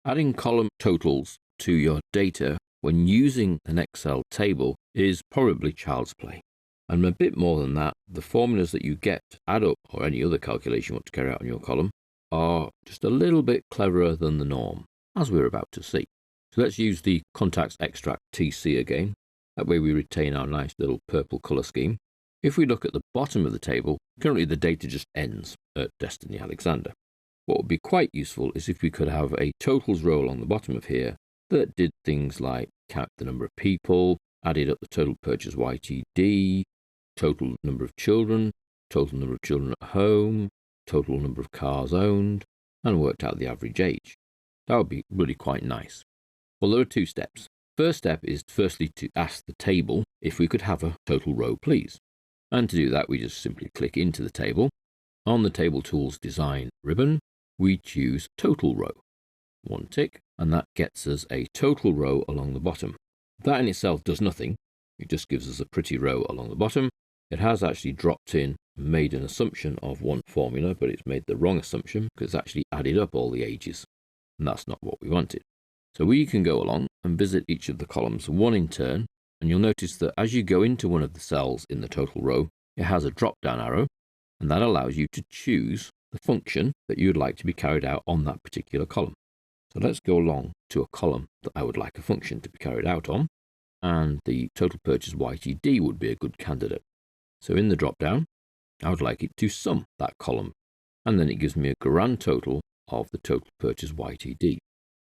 Adding column totals to your data when using an Excel table is probably child's play. And a bit more than that, the formulas that you get to add up, or any other calculation you want to carry out on your column, are just a little bit cleverer than the norm, as we're about to see. So let's use the contacts extract TC again. That way we retain our nice little purple colour scheme. If we look at the bottom of the table, currently the data just ends at Destiny Alexander. What would be quite useful is if we could have a totals row along the bottom of here that did things like count the number of people, added up the total purchase YTD, total number of children at home, total number of cars owned, and worked out the average age. That would be really quite nice. Well, there are two steps. First step is firstly to ask the table if we could have a total row, please. And to do that, we just simply click into the table. On the Table Tools Design ribbon, we choose Total Row. One tick, and that gets us a total row along the bottom. That in itself does nothing. It just gives us a pretty row along the bottom. It has actually dropped in and made an assumption of one formula, but it's made the wrong assumption because it's actually added up all the ages. And that's not what we wanted. So we can go along and visit each of the columns one in turn, and you'll notice that as you go into one of the cells in the total row, it has a drop-down arrow, and that allows you to choose the function that you would like to be carried out on that particular column. So let's go along to a column that I would like a function to be carried out on, and the total purchase YTD would be a good candidate. So in the drop-down, I would like it to sum that column, and then it gives me a grand total of the total purchase YTD.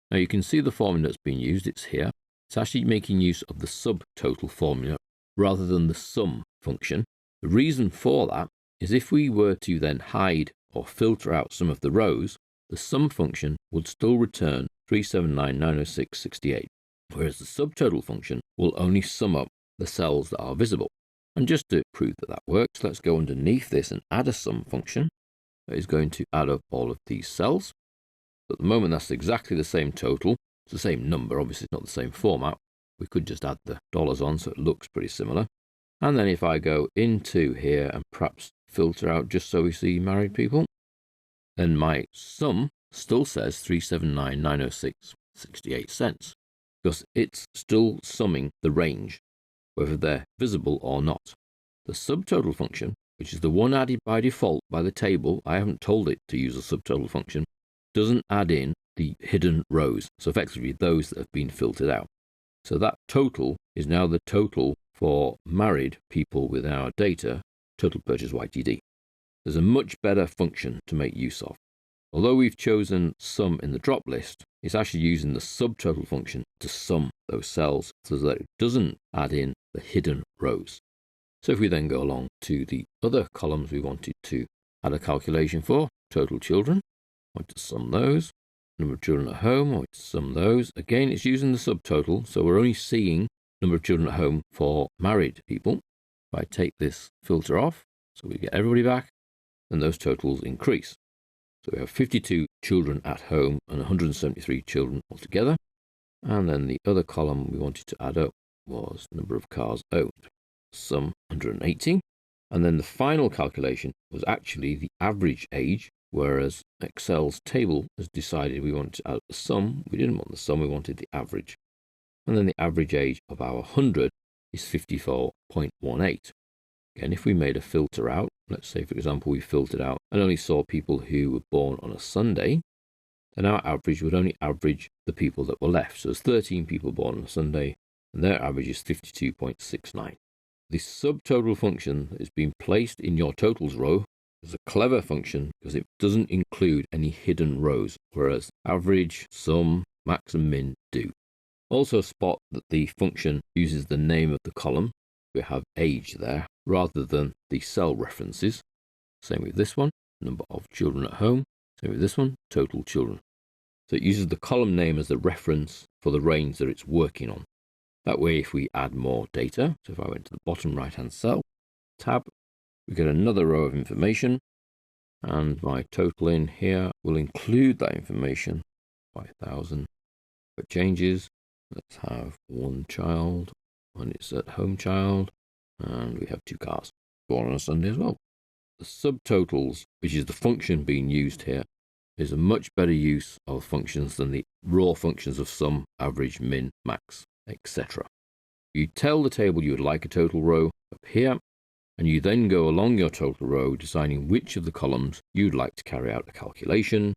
Now you can see the formula that's being used, it's here. It's actually making use of the subtotal formula rather than the sum function. The reason for that is if we were to then hide or filter out some of the rows, the sum function would still return 379,906.68, whereas the subtotal function will only sum up the cells that are visible. And just to prove that that works, let's go underneath this and add a sum function that is going to add up all of these cells. At the moment, that's exactly the same total. It's the same number, obviously it's not the same format. We could just add the dollars on so it looks pretty similar. And then if I go into here and perhaps filter out just so we see married people, then my sum still says 379,906.68 cents because it's still summing the range, whether they're visible or not. The subtotal function, which is the one added by default by the table, I haven't told it to use a subtotal function, doesn't add in the hidden rows, so effectively those that have been filtered out. So that total is now the total for married people with our data, total purchase YTD. There's a much better function to make use of. Although we've chosen sum in the drop list, it's actually using the subtotal function to sum those cells so that it doesn't add in the hidden rows. So if we then go along to the other columns we wanted to add a calculation for, total children, I want to sum those. Number of children at home, I want to sum those. Again, it's using the subtotal, so we're only seeing number of children at home for married people. If I take this filter off, so we get everybody back, then those totals increase. So we have 52 children at home and 173 children altogether. And then the other column we wanted to add up was number of cars owned, sum 180. And then the final calculation was actually the average age, whereas Excel's table has decided we wanted to add the sum. We didn't want the sum, we wanted the average. And then the average age of our 100 is 54.18. Again, if we made a filter out, let's say, for example, we filtered out and only saw people who were born on a Sunday, then our average would only average the people that were left. So there's 13 people born on a Sunday, and their average is 52.69. The subtotal function that is being placed in your totals row is a clever function because it doesn't include any hidden rows, whereas average, sum, max, and min do. Also spot that the function uses the name of the column. We have age there rather than the cell references. Same with this one, number of children at home. Same with this one, total children. So it uses the column name as the reference for the range that it's working on. That way, if we add more data, so if I went to the bottom right-hand cell, tab, we get another row of information, and my total in here will include that information, 5,000. But changes, let's have one child, and it's at home child, and we have 2 cars, born on a Sunday as well. The subtotals, which is the function being used here, is a much better use of functions than the raw functions of sum, average, min, max, etc. You tell the table you would like a total row up here, and you then go along your total row deciding which of the columns you'd like to carry out a calculation,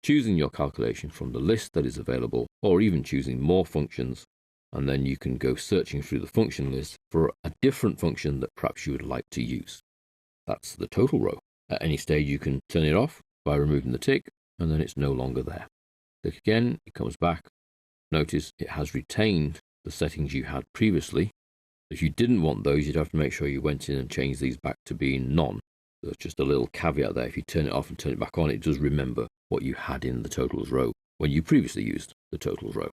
choosing your calculation from the list that is available, or even choosing more functions, and then you can go searching through the function list for a different function that perhaps you would like to use. That's the total row. At any stage you can turn it off by removing the tick, and then it's no longer there. Click again, it comes back. Notice it has retained the settings you had previously. If you didn't want those, you'd have to make sure you went in and changed these back to being none. There's just a little caveat there. If you turn it off and turn it back on, it does remember what you had in the totals row when you previously used the totals row.